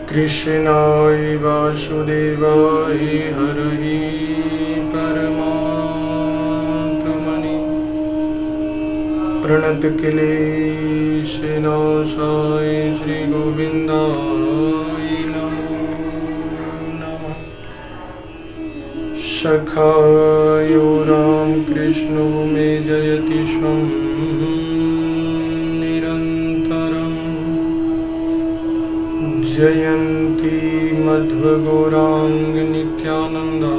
कृष्णाय वासुदेवाय हरहि परमात्मने प्रणतक्लेशनाशाय श्री गोविन्दाय नमो नमः। सखायो रामकृष्णो मे जयति स्वं निरन्तरम् जयन्ती मध्वगौरांग नित्यानंदा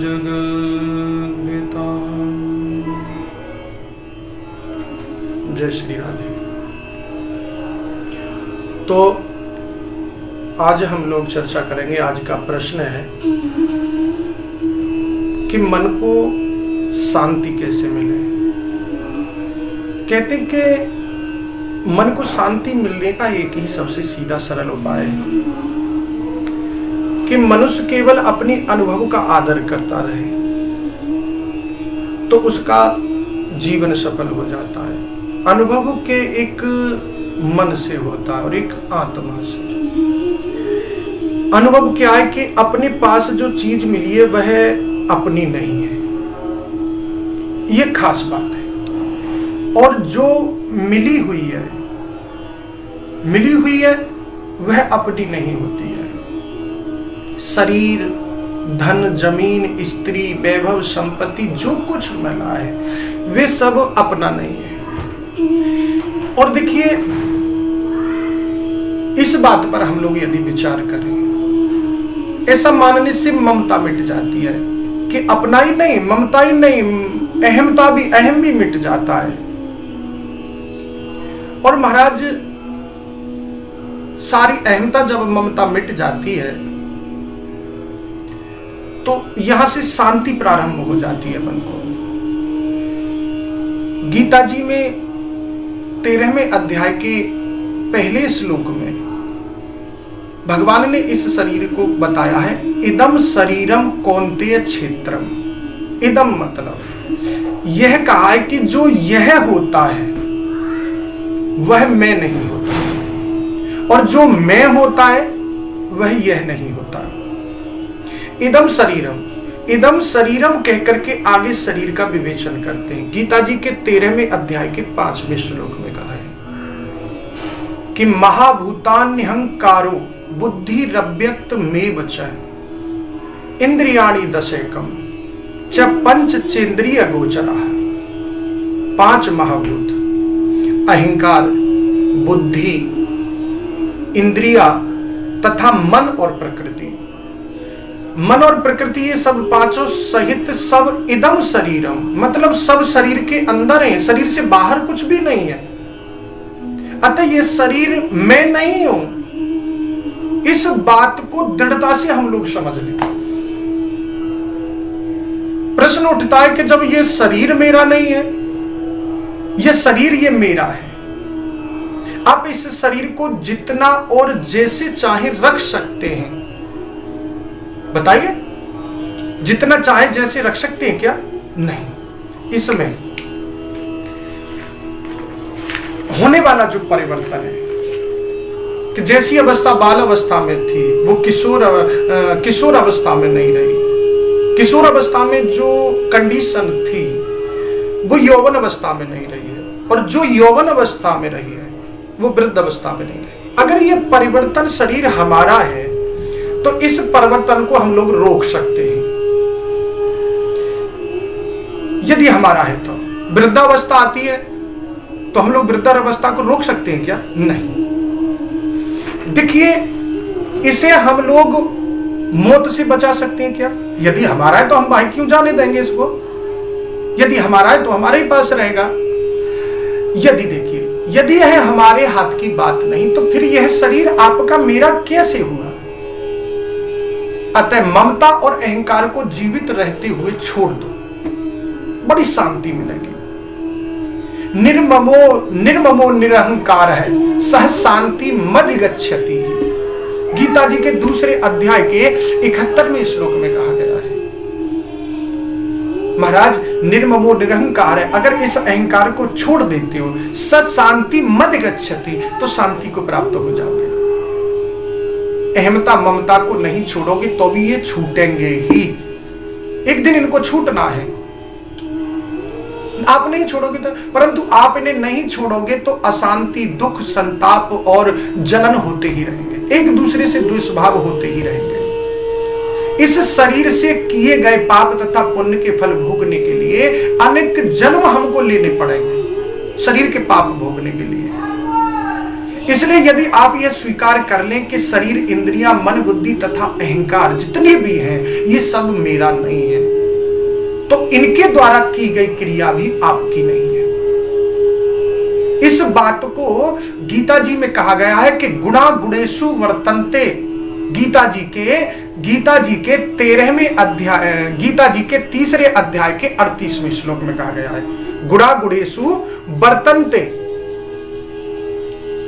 जगद्विता। जय श्री राधे। तो आज हम लोग चर्चा करेंगे। आज का प्रश्न है कि मन को शांति कैसे मिले। कहते हैं कि मन को शांति मिलने का एक ही सबसे सीधा सरल उपाय है कि मनुष्य केवल अपनी अनुभव का आदर करता रहे तो उसका जीवन सफल हो जाता है। अनुभव के एक मन से होता है और एक आत्मा से। अनुभव क्या है कि अपने पास जो चीज मिली है वह अपनी नहीं है, यह खास बात है। और जो मिली हुई है वह अपनी नहीं होती है। शरीर, धन, जमीन, स्त्री, वैभव, संपत्ति जो कुछ मिला है वे सब अपना नहीं है। और देखिए, इस बात पर हम लोग यदि विचार करें, ऐसा मानने से ममता मिट जाती है कि अपना ही नहीं, ममता ही नहीं, अहम भी मिट जाता है। और महाराज, सारी अहमता जब ममता मिट जाती है तो यहां से शांति प्रारंभ हो जाती है मन को। गीता जी में 13वें अध्याय के पहले श्लोक में भगवान ने इस शरीर को बताया है, इदम शरीरम कौन्तेय क्षेत्रम। इदम मतलब यह कहा है कि जो यह होता है वह मैं नहीं होता, और जो मैं होता है वह यह नहीं होता। इदम शरीरम कहकर के आगे शरीर का विवेचन करते हैं। गीता जी के 13वें अध्याय के 5वें श्लोक में कहा है कि महाभूतान्यहंकारो बुद्धिरव्यक्त में वच इंद्रियाणि दशैकम च पंच चेंद्रिय गोचरा। 5 महाभूत, अहंकार, बुद्धि, इंद्रिया तथा मन और प्रकृति। मन और प्रकृति ये सब पांचों सहित सब इदम शरीरम, मतलब सब शरीर के अंदर है, शरीर से बाहर कुछ भी नहीं है। अतः ये शरीर मैं नहीं हूं, इस बात को दृढ़ता से हम लोग समझ लें। प्रश्न उठता है कि जब ये शरीर मेरा नहीं है, ये शरीर ये मेरा है, आप इस शरीर को जितना और जैसे चाहे रख सकते हैं। बताइए, जितना चाहे जैसे रख सकते हैं क्या? नहीं। इसमें होने वाला जो परिवर्तन है कि जैसी अवस्था बाल अवस्था में थी वो किशोर अवस्था में नहीं रही, किशोर अवस्था में जो कंडीशन थी वो यौवन अवस्था में नहीं रही है, और जो यौवन अवस्था में रही है वो वृद्ध अवस्था में नहीं रही। अगर ये परिवर्तन शरीर हमारा है तो इस परिवर्तन को हम लोग रोक सकते हैं यदि हमारा है। तो वृद्धावस्था आती है तो हम लोग वृद्धावस्था को रोक सकते हैं क्या? नहीं। देखिए, इसे हम लोग मौत से बचा सकते हैं क्या? यदि हमारा है तो हम भाई क्यों जाने देंगे इसको? यदि हमारा है तो हमारे ही पास रहेगा। यदि देखिए, यदि यह हमारे हाथ की बात नहीं तो फिर यह शरीर आपका मेरा कैसे हुआ? अतः ममता और अहंकार को जीवित रहते हुए छोड़ दो, बड़ी शांति मिलेगी। निर्ममो निरहंकार है सह शांति मधिगच्छति। गीता जी के दूसरे अध्याय के 71वें श्लोक में कहा गया है। महाराज निर्ममो निरहंकार है, अगर इस अहंकार को छोड़ देते हो, स शांति मद गच्छति, तो शांति को प्राप्त हो जाओगे। अहमता ममता को नहीं छोड़ोगे तो भी ये छूटेंगे ही, एक दिन इनको छूटना है। आप नहीं छोड़ोगे तो, परंतु आप इन्हें नहीं छोड़ोगे तो अशांति, दुख, संताप और जलन होते ही रहेंगे, एक दूसरे से दुष्भाव होते ही रहेंगे। इस शरीर से किए गए पाप तथा पुण्य के फल भोगने के लिए अनेक जन्म हमको लेने पड़ेंगे, शरीर के पाप भोगने के लिए। इसलिए यदि आप यह स्वीकार कर लें कि शरीर, इंद्रियां, मन, बुद्धि तथा अहंकार जितने भी हैं ये सब मेरा नहीं है, तो इनके द्वारा की गई क्रिया भी आपकी नहीं है। इस बात को गीता जी में कहा गया है कि गुणा गुणेषु वर्तन्ते। गीता जी के 13वें अध्याय, गीता जी के तीसरे अध्याय के 38वें श्लोक में कहा गया है, गुणा गुणेषु वर्तन्ते,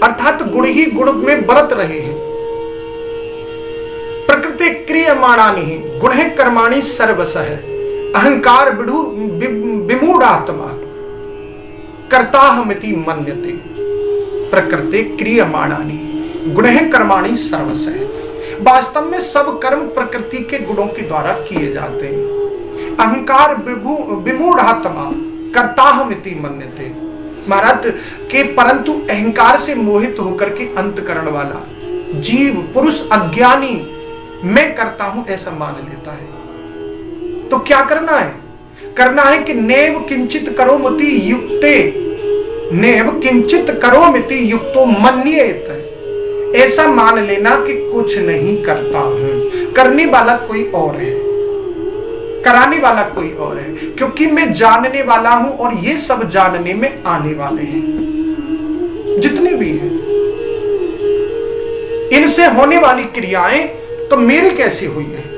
अर्थात गुण ही गुण में बरत रहे हैं। प्रकृति क्रियमाणानि गुणे कर्माणि सर्वशः अहंकार विमूढ़ात्मा कर्ताहमिति मन्यते। प्रकृति क्रियमाणानि गुणे कर्माणि सर्वशः, वास्तव में सब कर्म प्रकृति के गुणों के द्वारा किए जाते हैं। अहंकार विमूढ़ात्मा कर्ताहमिति मन्यते, महाराज के परंतु अहंकार से मोहित होकर के अंतकरण वाला जीव पुरुष अज्ञानी मैं करता हूं ऐसा मान लेता है। तो क्या करना है? करना है कि नेव किंचित करोमिति युक्ते, नेव किंचित करोमिति युक्तो मन्येत, ऐसा मान लेना कि कुछ नहीं करता हूं, करने वाला कोई और है, कराने वाला कोई और है, क्योंकि मैं जानने वाला हूं और ये सब जानने में आने वाले हैं जितने भी हैं। इनसे होने वाली क्रियाएं तो मेरी कैसे हुई है?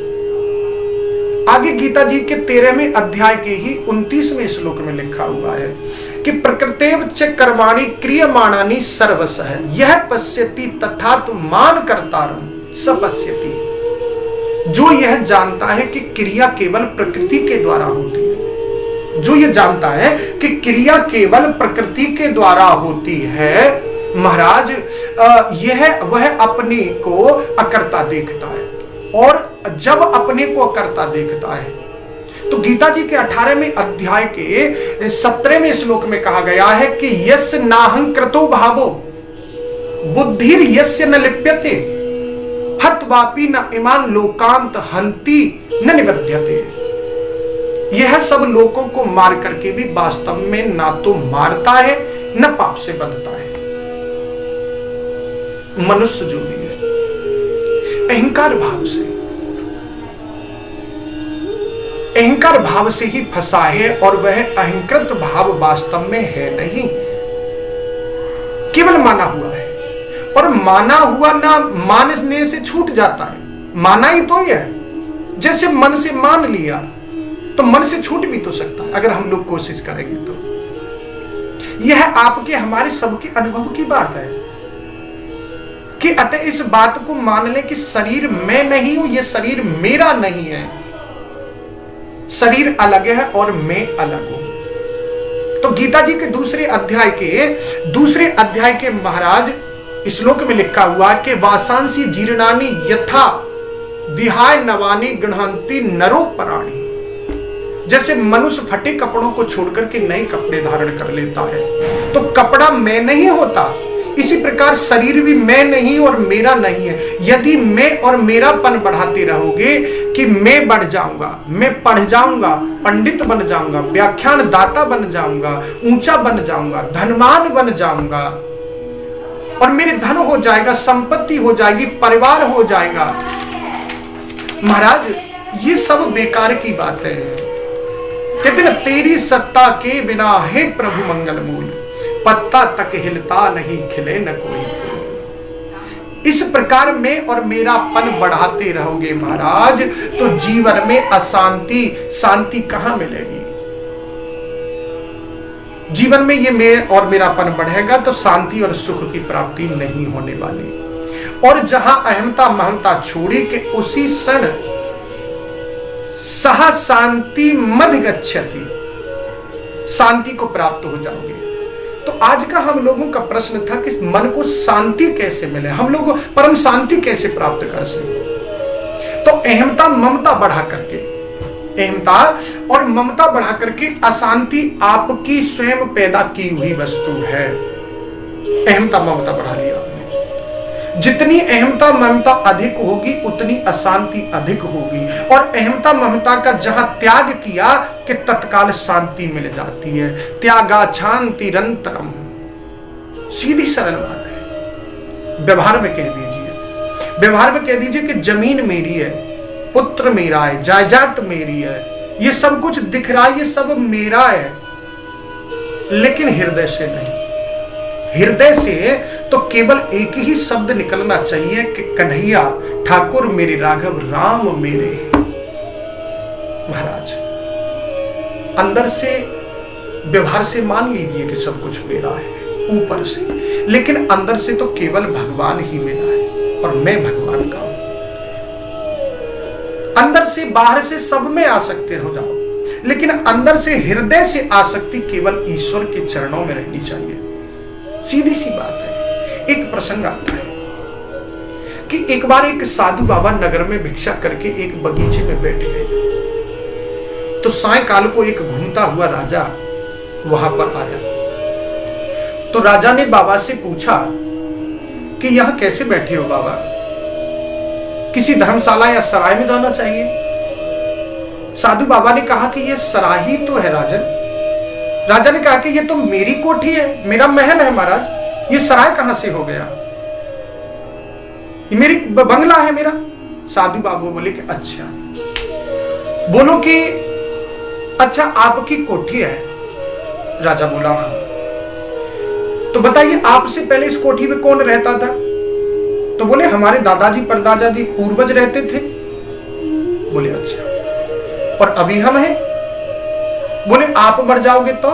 आगे गीता जी के 13वें अध्याय के ही 29वें श्लोक में लिखा हुआ है कि प्रकृतेव च कर्माणि क्रियमाणानि सर्वशः यह पश्यति तथात्मान कर्तारं स पश्यति। जो यह जानता है कि क्रिया केवल प्रकृति के द्वारा होती है, जो यह जानता है कि क्रिया केवल प्रकृति के द्वारा होती है, महाराज वह अपने को अकर्ता देखता है। और जब अपने को अकर्ता देखता है तो गीता जी के 18वें अध्याय के 17वें श्लोक में कहा गया है कि यस्य नाहंकृतो भावो बुद्धिर यस्य न लिप्यते हत्वापि न इमान लोकांत हंति न निबध्यते। यह सब लोगों को मार करके भी वास्तव में ना तो मारता है न पाप से बंधता है। मनुष्य जो भी है अहंकार भाव से ही फंसा है, और वह अहंकृत भाव वास्तव में है नहीं, केवल माना हुआ है। और माना हुआ ना मानने से छूट जाता है, माना ही तो है। जैसे मन से मान लिया तो मन से छूट भी तो सकता है अगर हम लोग कोशिश करेंगे तो। यह आपके हमारे सबके अनुभव की बात है कि अतः इस बात को मान लें कि शरीर मैं नहीं हूं, यह शरीर मेरा नहीं है, शरीर अलग है और मैं अलग हूं। तो गीता जी के दूसरे अध्याय के महाराज श्लोक में लिखा हुआ कि वासांसी जीर्णानि यथा विहाय नवानि गृह्णन्ति नरो पराणि। जैसे मनुष्य फटे कपड़ों को छोड़कर के नए कपड़े धारण कर लेता है तो कपड़ा मैं नहीं होता, इसी प्रकार शरीर भी मैं नहीं और मेरा नहीं है। यदि मैं और मेरापन बढ़ाते रहोगे कि मैं बढ़ जाऊंगा, मैं पढ़ जाऊंगा, पंडित बन जाऊंगा, व्याख्यान दाता बन जाऊंगा, ऊंचा बन जाऊंगा, धनवान बन जाऊंगा और मेरे धन हो जाएगा, संपत्ति हो जाएगी, परिवार हो जाएगा, महाराज ये सब बेकार की बात है। कहते ना तेरी सत्ता के बिना हे प्रभु मंगल मूल पत्ता तक हिलता नहीं खिले न कोई फूल। इस प्रकार में और मेरापन बढ़ाते रहोगे महाराज तो जीवन में अशांति, शांति कहां मिलेगी? जीवन में ये मैं और मेरापन बढ़ेगा तो शांति और सुख की प्राप्ति नहीं होने वाली। और जहां अहमता महमता छोड़ी के उसी क्षण सह शांति मध गच्छति, शांति को प्राप्त हो जाओगे। तो आज का हम लोगों का प्रश्न था कि मन को शांति कैसे मिले, हम लोग परम शांति कैसे प्राप्त कर सके। तो अहमता ममता बढ़ा करके, अहमता और ममता बढ़ा करके अशांति आपकी स्वयं पैदा की हुई वस्तु है। अहमता ममता बढ़ा लिया आपने, जितनी अहमता ममता अधिक होगी उतनी अशांति अधिक होगी, और अहमता ममता का जहां त्याग किया कि तत्काल शांति मिल जाती है। त्यागा शांतिरंतरम, सीधी सरल बात है। व्यवहार में कह दीजिए, व्यवहार में कह दीजिए कि जमीन मेरी है, पुत्र मेरा है, जायदाद मेरी है, ये सब कुछ दिख रहा है, ये सब मेरा है, लेकिन हृदय से नहीं। हृदय से तो केवल एक ही शब्द निकलना चाहिए कि कन्हैया ठाकुर मेरे, राघव राम मेरे। महाराज अंदर से व्यवहार से मान लीजिए कि सब कुछ मेरा है ऊपर से, लेकिन अंदर से तो केवल भगवान ही मेरा है और मैं भगवान का हूं। अंदर से बाहर से सब में आ सकते हो जाओ, लेकिन अंदर से हृदय से आसक्ति केवल ईश्वर के चरणों में रहनी चाहिए। सीधी सी बात है। एक प्रसंग आता है कि एक बार एक साधु बाबा नगर में भिक्षा करके एक बगीचे में बैठ गए थे। तो सायंकाल को एक घूमता हुआ राजा वहां पर आया। तो राजा ने बाबा से पूछा कि यहां कैसे बैठे हो बाबा, किसी धर्मशाला या सराय में जाना चाहिए। साधु बाबा ने कहा कि यह सराय ही तो है राजन। राजा ने कहा कि ये तो मेरी कोठी है, मेरा महल है महाराज, ये सराय कहां से हो गया, ये मेरी बंगला है मेरा। साधु बाबू बोले कि अच्छा, बोलो कि अच्छा आपकी कोठी है। राजा बोला हाँ। तो बताइए आपसे पहले इस कोठी में कौन रहता था। तो बोले हमारे दादाजी परदादाजी पूर्वज रहते थे। बोले अच्छा, और अभी हम हैं। बोले आप मर जाओगे तो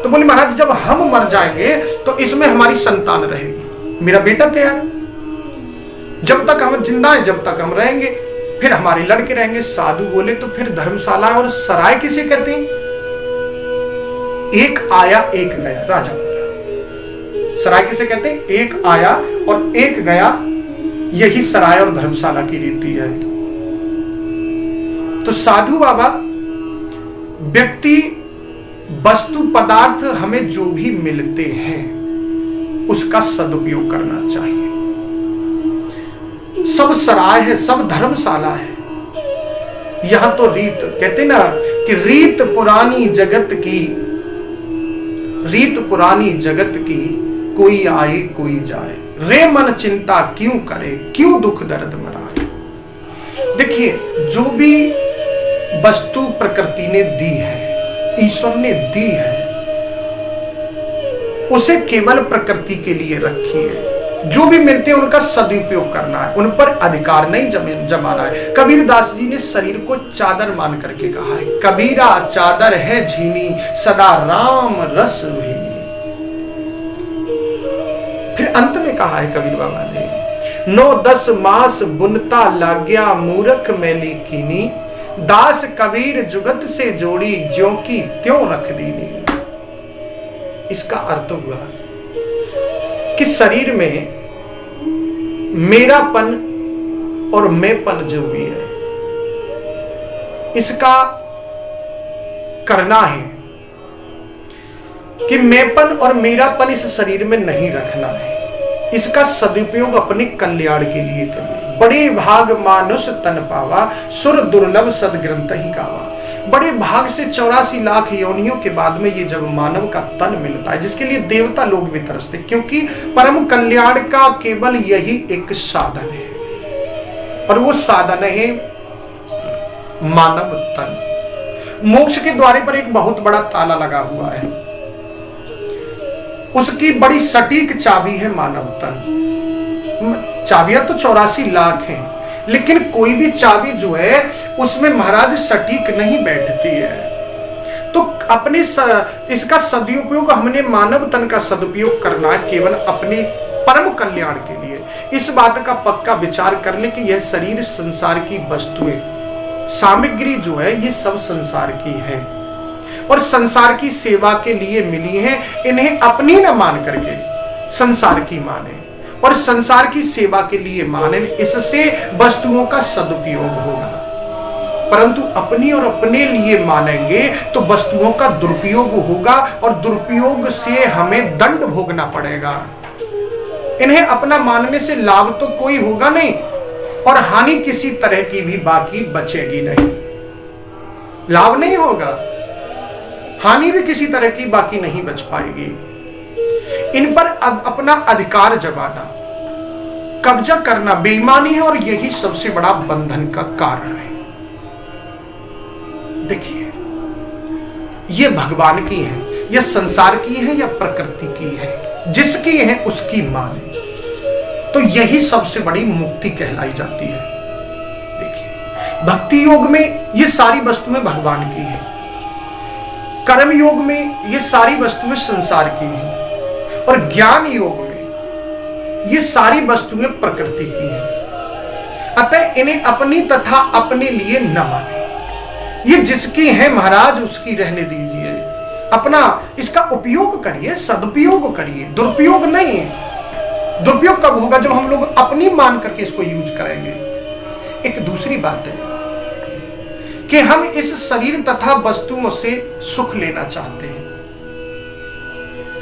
बोले महाराज जब हम मर जाएंगे तो इसमें हमारी संतान रहेगी, मेरा बेटा तैयार, जब तक हम जिंदा हैं जब तक हम रहेंगे, फिर हमारे लड़के रहेंगे। साधु बोले तो फिर धर्मशाला और सराय किसे कहते हैं। एक आया एक गया, राजा बोला। सराय किसे कहते हैं, एक आया और एक गया, यही सराय और धर्मशाला की रीति है। तो साधु बाबा, व्यक्ति वस्तु पदार्थ हमें जो भी मिलते हैं उसका सदुपयोग करना चाहिए। सब सराय है, सब धर्मशाला है। यहां तो रीत कहते ना कि रीत पुरानी जगत की, रीत पुरानी जगत की, कोई आए कोई जाए, रे मन चिंता क्यों करे, क्यों दुख दर्द मनाए। देखिए जो भी वस्तु प्रकृति ने दी है, ईश्वर ने दी है, उसे केवल प्रकृति के लिए रखी है। जो भी मिलते हैं उनका सदुपयोग करना है, उन पर अधिकार नहीं जमाना है। कबीर दास जी ने शरीर को चादर मान करके कहा है, कबीरा चादर है झीनी, सदा राम रस भीनी। फिर अंत में कहा है कबीर बाबा ने, 9-10 मास बुनता लाग्या मूरख मैली कीनी, दास कबीर जुगत से जोड़ी ज्यों की त्यों रख दीनी। इसका अर्थ हुआ कि शरीर में मेरापन और मैंपन जो भी है इसका करना है कि मैंपन और मेरापन इस शरीर में नहीं रखना है। इसका सदुपयोग अपने कल्याण के लिए करिए। बड़े भाग मानुष तन पावा, सुर दुर्लभ सदग्रंथ ही गावा। बड़े भाग से 84 लाख योनियों के बाद में ये जब मानव का तन मिलता है, जिसके लिए देवता लोग भी तरसते, क्योंकि परम कल्याण का केवल यही एक साधन है, और वो साधन है मानव तन। मोक्ष के द्वारे पर एक बहुत बड़ा ताला लगा हुआ है, उसकी बड़ी सटीक चाबी है मानव तन। चाबियां तो 84 लाख हैं, लेकिन कोई भी चाबी जो है उसमें महाराज सटीक नहीं बैठती है। तो अपने इसका सदुपयोग हमने मानव तन का सदुपयोग करना है केवल अपने परम कल्याण के लिए। इस बात का पक्का विचार कर ले कि यह शरीर संसार की वस्तुएं, सामग्री जो है ये सब संसार की है और संसार की सेवा के लिए मिली है। इन्हें अपनी न मान करके संसार की माने और संसार की सेवा के लिए माने, इससे वस्तुओं का सदुपयोग होगा। परंतु अपनी और अपने लिए मानेंगे तो वस्तुओं का दुरुपयोग होगा और दुरुपयोग से हमें दंड भोगना पड़ेगा। इन्हें अपना मानने से लाभ तो कोई होगा नहीं और हानि किसी तरह की भी बाकी बचेगी नहीं। लाभ नहीं होगा, हानि भी किसी तरह की बाकी नहीं बच पाएगी। इन पर अब अपना अधिकार जमाना, कब्जा करना बेईमानी है और यही सबसे बड़ा बंधन का कारण है। देखिए, ये भगवान की है, यह संसार की है या प्रकृति की है, जिसकी है उसकी माने तो यही सबसे बड़ी मुक्ति कहलाई जाती है। देखिए, भक्ति योग में ये सारी वस्तुएं भगवान की हैं, कर्म योग में ये सारी वस्तुएं संसार की हैं और ज्ञान योग में ये सारी वस्तुएं प्रकृति की हैं। अतः इन्हें अपनी तथा अपने लिए न माने। ये जिसकी है महाराज उसकी रहने दीजिए, अपना इसका उपयोग करिए, सदुपयोग करिए, दुरुपयोग नहीं है। दुरुपयोग कब होगा? जब हम लोग अपनी मान करके इसको यूज करेंगे। एक दूसरी बात है कि हम इस शरीर तथा वस्तुओं से सुख लेना चाहते हैं,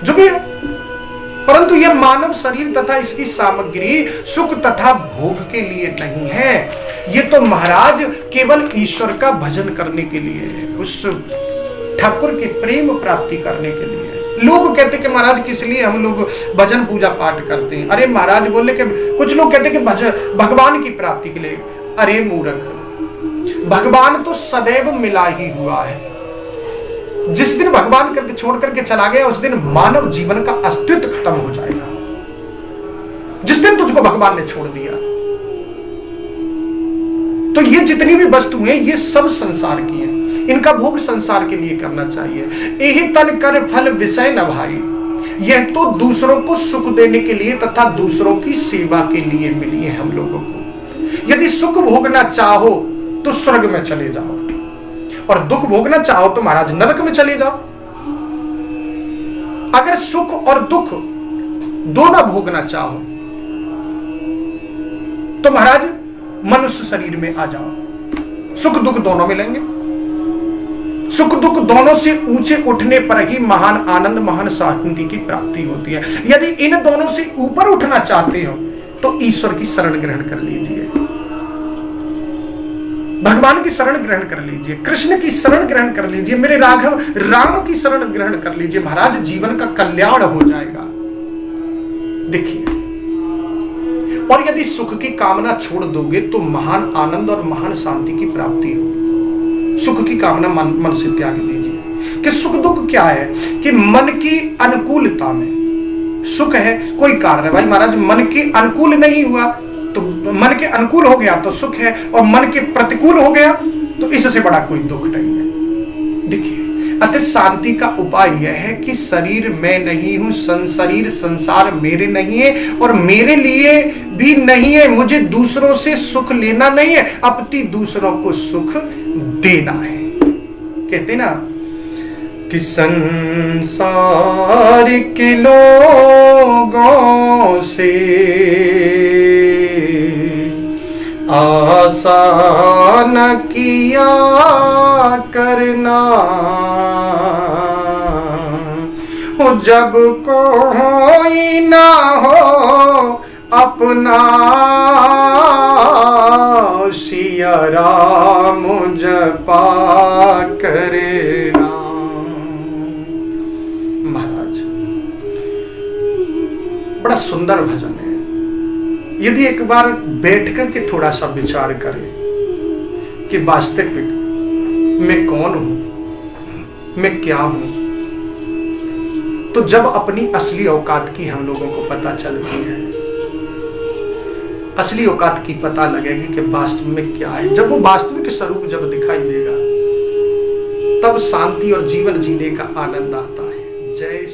जो भी है, परंतु यह मानव शरीर तथा इसकी सामग्री सुख तथा भोग के लिए नहीं है। ये तो महाराज केवल ईश्वर का भजन करने के लिए है, उस ठाकुर की प्रेम प्राप्ति करने के लिए है। लोग कहते कि महाराज किस लिए हम लोग भजन पूजा पाठ करते हैं? अरे महाराज बोले कि कुछ लोग कहते कि भगवान की प्राप्ति के लिए। अरे मूर्ख, भगवान तो सदैव मिला ही हुआ है। जिस दिन भगवान करके छोड़ करके चला गया उस दिन मानव जीवन का अस्तित्व खत्म हो जाएगा। जिस दिन तुझको भगवान ने छोड़ दिया, तो ये जितनी भी वस्तुएं ये सब संसार की हैं, इनका भोग संसार के लिए करना चाहिए। यही तन कर फल विषय न भाई, यह तो दूसरों को सुख देने के लिए तथा दूसरों की सेवा के लिए मिली है हम लोगों को। यदि सुख भोगना चाहो तो स्वर्ग में चले जाओ और दुख भोगना चाहो तो महाराज नरक में चले जाओ। अगर सुख और दुख दोनों भोगना चाहो तो महाराज मनुष्य शरीर में आ जाओ, सुख दुख दोनों मिलेंगे। सुख दुख दोनों से ऊंचे उठने पर ही महान आनंद, महान शांति की प्राप्ति होती है। यदि इन दोनों से ऊपर उठना चाहते हो तो ईश्वर की शरण ग्रहण कर लीजिए, भगवान की शरण ग्रहण कर लीजिए, कृष्ण की शरण ग्रहण कर लीजिए, मेरे राघव राम की शरण ग्रहण कर लीजिए। महाराज जीवन का कल्याण हो जाएगा। देखिए, और यदि सुख की कामना छोड़ दोगे तो महान आनंद और महान शांति की प्राप्ति होगी। सुख की कामना मन से त्याग दीजिए। कि सुख दुख क्या है? कि मन की अनुकूलता में सुख है। कोई कारण है भाई महाराज मन के अनुकूल नहीं हुआ तो मन के अनुकूल हो गया तो सुख है, और मन के प्रतिकूल हो गया तो इससे बड़ा कोई दुख नहीं है। देखिए, अतः शांति का उपाय यह है कि शरीर मैं नहीं हूं, शरीर संसार मेरे नहीं है और मेरे लिए भी नहीं है। मुझे दूसरों से सुख लेना नहीं है, अपितु दूसरों को सुख देना है। कहते ना कि संसार के लोगों से आशा न किया करना, जब कोई ना हो अपना, सिया राम जपा करे नाम। महाराज बड़ा सुंदर भजन है। यदि एक बार बैठ करके थोड़ा सा विचार करें कि वास्तविक मैं कौन हूं, मैं क्या हूं, तो जब अपनी असली औकात की हम लोगों को पता चलती है, असली औकात की पता लगेगी कि वास्तव में क्या है। जब वो वास्तविक स्वरूप जब दिखाई देगा तब शांति और जीवन जीने का आनंद आता है। जय